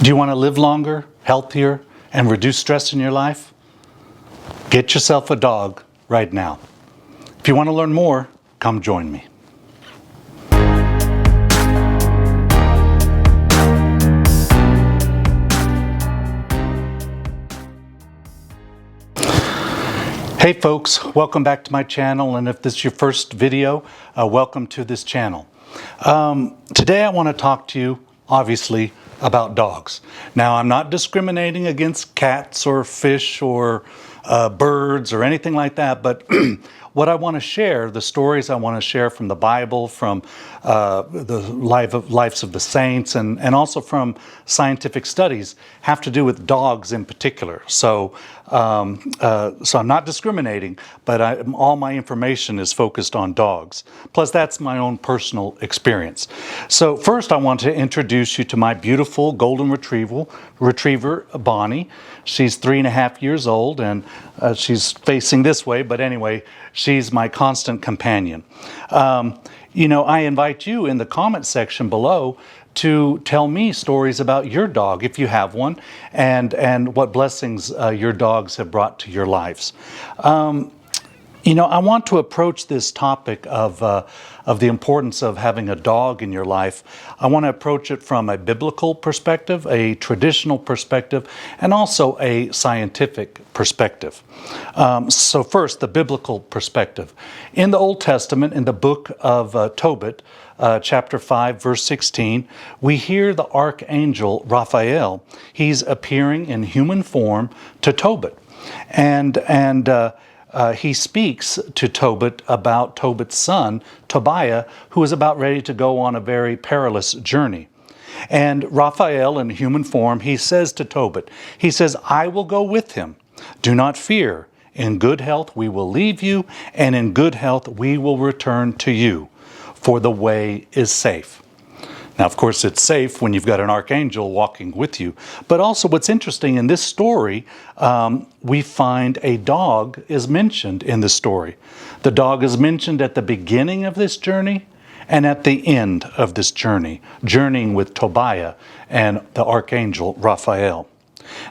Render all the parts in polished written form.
Do you want to live longer, healthier, and reduce stress in your life? Get yourself a dog right now. If you want to learn more, come join me. Hey folks, welcome back to my channel, and if this is your first video, welcome to this channel. Today I want to talk to you, obviously, about dogs. Now, I'm not discriminating against cats or fish or birds or anything like that, but what I want to share, the stories I want to share from the Bible, from the lives of the saints, and also from scientific studies, have to do with dogs in particular. So I'm not discriminating, but all my information is focused on dogs. Plus, that's my own personal experience. So first, I want to introduce you to my beautiful golden retriever, Bonnie. She's 3.5 years old, and she's facing this way, but anyway, she's my constant companion. I invite you in the comment section below to tell me stories about your dog, if you have one, and what blessings your dogs have brought to your lives. I want to approach this topic of the importance of having a dog in your life. I want to approach it from a biblical perspective, a traditional perspective, and also a scientific perspective. So first, the biblical perspective. In the Old Testament, in the book of Tobit, chapter 5, verse 16, we hear the archangel Raphael. He's appearing in human form to Tobit. And he speaks to Tobit about Tobit's son, Tobiah, who is about ready to go on a very perilous journey. And Raphael, in human form, he says to Tobit, he says, "I will go with him. Do not fear. In good health we will leave you, and in good health we will return to you, for the way is safe." Now, of course, it's safe when you've got an archangel walking with you. But also what's interesting in this story, we find a dog is mentioned in the story. The dog is mentioned at the beginning of this journey and at the end of this journey, journeying with Tobiah and the archangel Raphael.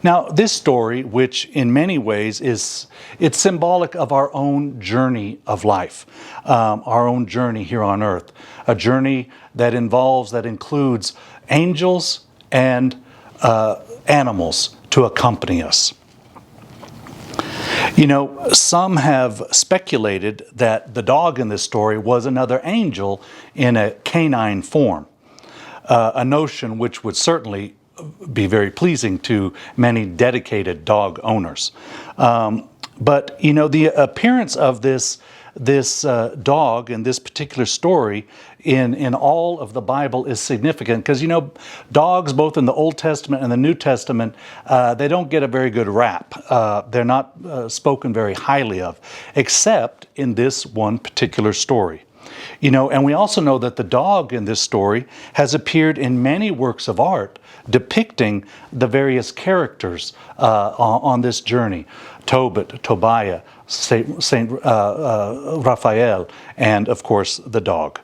Now, this story, which in many ways it's symbolic of our own journey of life, our own journey here on earth, a journey that includes angels and animals to accompany us. Some have speculated that the dog in this story was another angel in a canine form, a notion which would certainly be very pleasing to many dedicated dog owners. But the appearance of this dog in this particular story in all of the Bible is significant because, dogs both in the Old Testament and the New Testament, they don't get a very good rap. They're not spoken very highly of, except in this one particular story. And we also know that the dog in this story has appeared in many works of art depicting the various characters on this journey. Tobit, Tobiah, Saint Raphael, and of course the dog.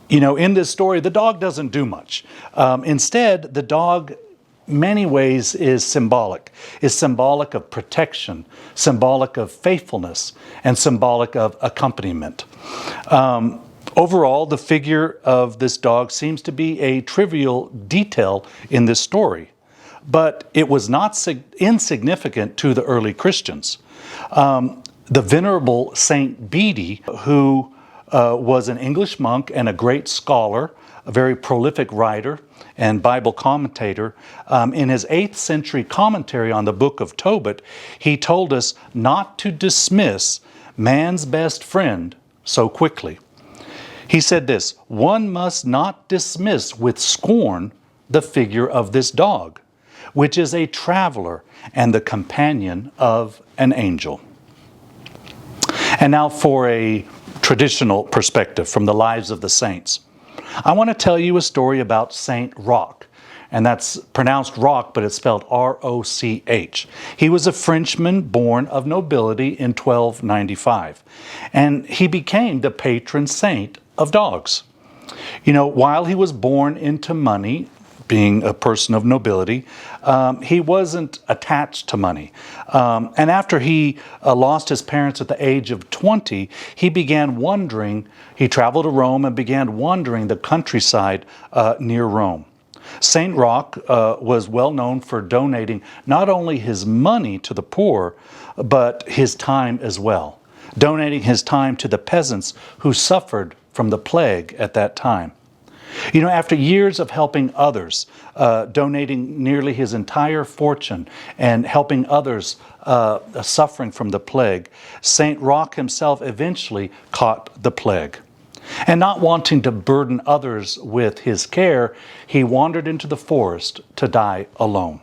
In this story, the dog doesn't do much. Instead, the dog many ways is symbolic of protection, symbolic of faithfulness, and symbolic of accompaniment. Overall, the figure of this dog seems to be a trivial detail in this story, but it was not insignificant to the early Christians. The venerable Saint Bede, who was an English monk and a great scholar, a very prolific writer and Bible commentator, in his 8th century commentary on the book of Tobit, he told us not to dismiss man's best friend so quickly. He said this: "One must not dismiss with scorn the figure of this dog, which is a traveler and the companion of an angel." And now for a traditional perspective from the lives of the saints. I want to tell you a story about Saint Roch, and that's pronounced Roch, but it's spelled R-O-C-H. He was a Frenchman born of nobility in 1295, and he became the patron saint of dogs. While he was born into money, being a person of nobility, he wasn't attached to money. And after he lost his parents at the age of 20, he began wandering. He traveled to Rome and began wandering the countryside near Rome. St. Roch was well known for donating not only his money to the poor, but his time as well, donating his time to the peasants who suffered from the plague at that time. You know, after years of helping others, donating nearly his entire fortune and helping others suffering from the plague, St. Roch himself eventually caught the plague. And not wanting to burden others with his care, he wandered into the forest to die alone.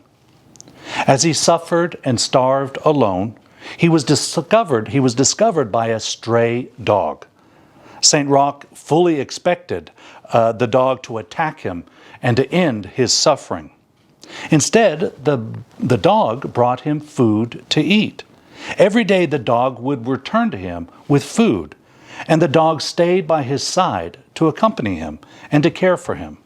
As he suffered and starved alone, he was discovered by a stray dog. St. Roch fully expected the dog to attack him and to end his suffering. Instead, the dog brought him food to eat. Every day the dog would return to him with food, and the dog stayed by his side to accompany him and to care for him.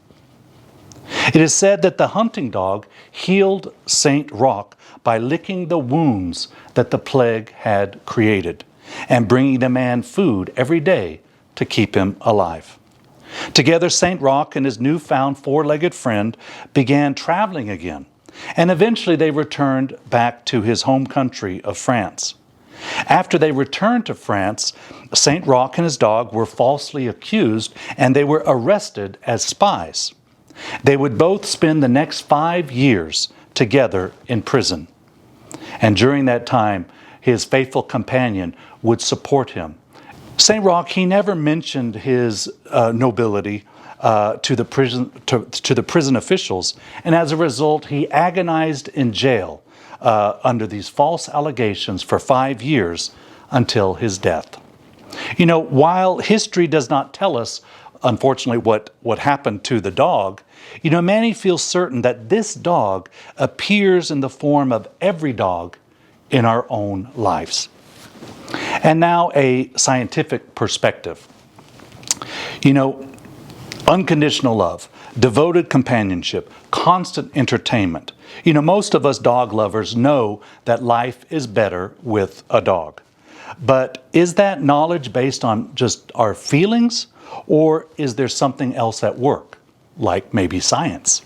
It is said that the hunting dog healed St. Roch by licking the wounds that the plague had created and bringing the man food every day to keep him alive. Together, St. Roch and his newfound four-legged friend began traveling again, and eventually they returned back to his home country of France. After they returned to France, St. Roch and his dog were falsely accused, and they were arrested as spies. They would both spend the next 5 years together in prison. And during that time, his faithful companion would support him. St. Roch, he never mentioned his nobility to the prison officials, and as a result, he agonized in jail under these false allegations for 5 years until his death. You know, while history does not tell us, unfortunately, what happened to the dog, you know, many feel certain that this dog appears in the form of every dog in our own lives. And now a scientific perspective. You know, unconditional love, devoted companionship, constant entertainment. You know, most of us dog lovers know that life is better with a dog. But is that knowledge based on just our feelings, or is there something else at work, like maybe science?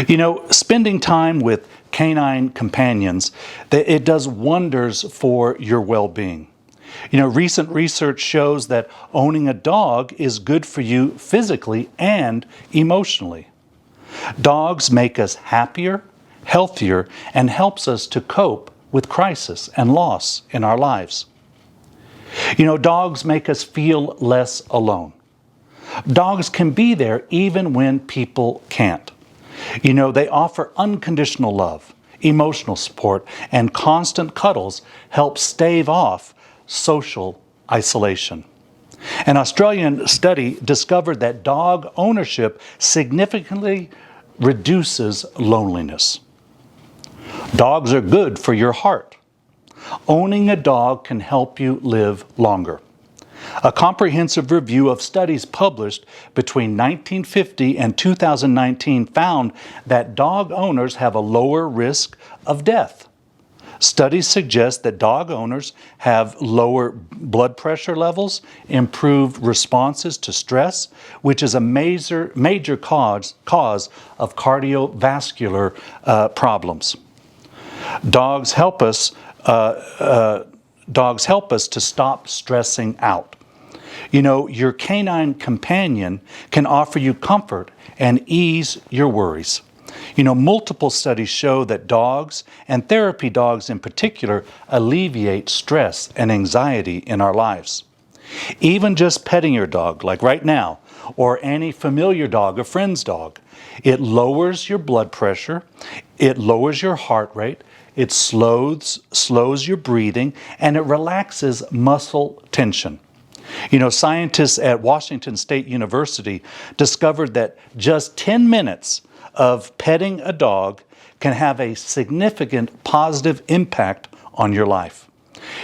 You know, spending time with canine companions, it does wonders for your well-being. You know, recent research shows that owning a dog is good for you physically and emotionally. Dogs make us happier, healthier, and helps us to cope with crisis and loss in our lives. You know, dogs make us feel less alone. Dogs can be there even when people can't. You know, they offer unconditional love, emotional support, and constant cuddles help stave off social isolation. An Australian study discovered that dog ownership significantly reduces loneliness. Dogs are good for your heart. Owning a dog can help you live longer. A comprehensive review of studies published between 1950 and 2019 found that dog owners have a lower risk of death. Studies suggest that dog owners have lower blood pressure levels, improved responses to stress, which is a major cause of cardiovascular problems. Dogs help us to stop stressing out. You know, your canine companion can offer you comfort and ease your worries. You know, multiple studies show that dogs, and therapy dogs in particular, alleviate stress and anxiety in our lives. Even just petting your dog, like right now, or any familiar dog, a friend's dog, it lowers your blood pressure, it lowers your heart rate, it slows your breathing, and it relaxes muscle tension. You know, scientists at Washington State University discovered that just 10 minutes of petting a dog can have a significant positive impact on your life.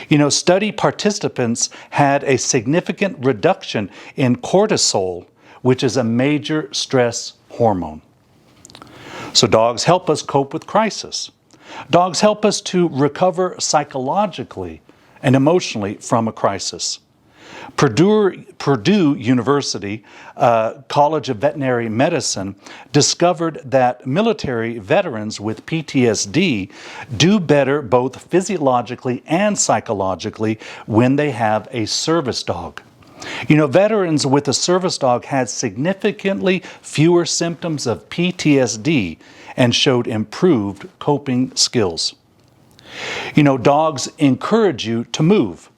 You know, study participants had a significant reduction in cortisol, which is a major stress hormone. So dogs help us cope with crisis. Dogs help us to recover psychologically and emotionally from a crisis. Purdue University College of Veterinary Medicine discovered that military veterans with PTSD do better both physiologically and psychologically when they have a service dog. You know, veterans with a service dog had significantly fewer symptoms of PTSD and showed improved coping skills. You know, dogs encourage you to move.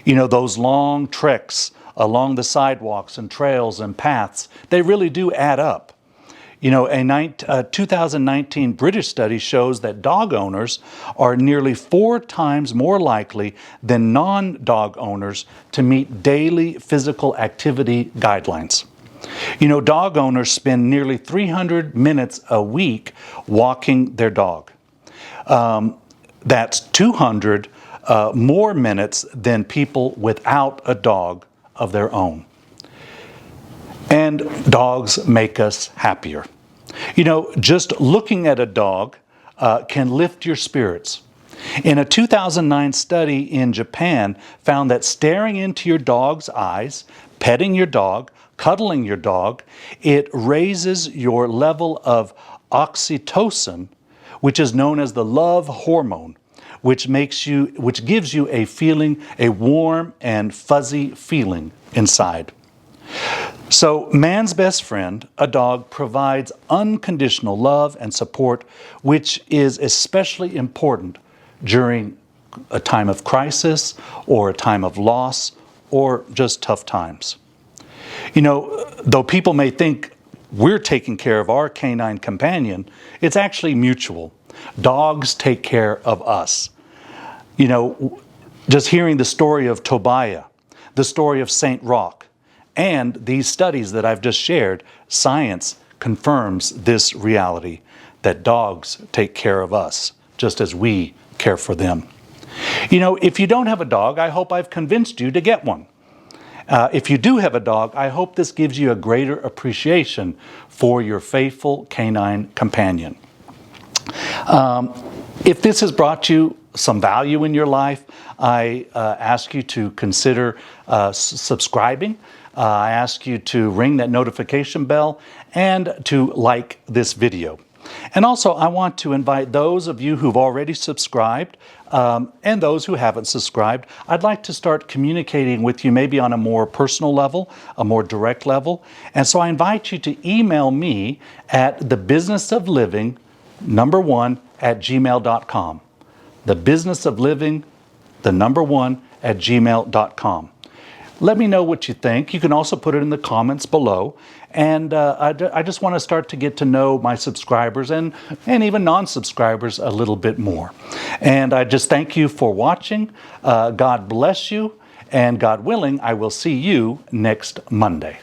You know, those long treks along the sidewalks and trails and paths, they really do add up. You know, a 2019 British study shows that dog owners are nearly 4 times more likely than non-dog owners to meet daily physical activity guidelines. You know, dog owners spend nearly 300 minutes a week walking their dog. That's 200 more minutes than people without a dog of their own. And dogs make us happier. You know, just looking at a dog can lift your spirits. In a 2009 study in Japan found that staring into your dog's eyes, petting your dog, cuddling your dog, it raises your level of oxytocin, which is known as the love hormone, which gives you a feeling, a warm and fuzzy feeling inside. So man's best friend, a dog, provides unconditional love and support, which is especially important during a time of crisis or a time of loss or just tough times. You know, though people may think we're taking care of our canine companion, it's actually mutual. Dogs take care of us. You know, just hearing the story of Tobiah, the story of St. Roch, and these studies that I've just shared, science confirms this reality, that dogs take care of us just as we care for them. You know, if you don't have a dog, I hope I've convinced you to get one. If you do have a dog, I hope this gives you a greater appreciation for your faithful canine companion. If this has brought you some value in your life, I ask you to consider subscribing. I ask you to ring that notification bell and to like this video. And also, I want to invite those of you who've already subscribed and those who haven't subscribed. I'd like to start communicating with you maybe on a more personal level, a more direct level. And so I invite you to email me at thebusinessofliving1@gmail.com. thebusinessofliving1@gmail.com. Let me know what you think. You can also put it in the comments below. And I just want to start to get to know my subscribers and even non-subscribers a little bit more. And I just thank you for watching. God bless you. And God willing, I will see you next Monday.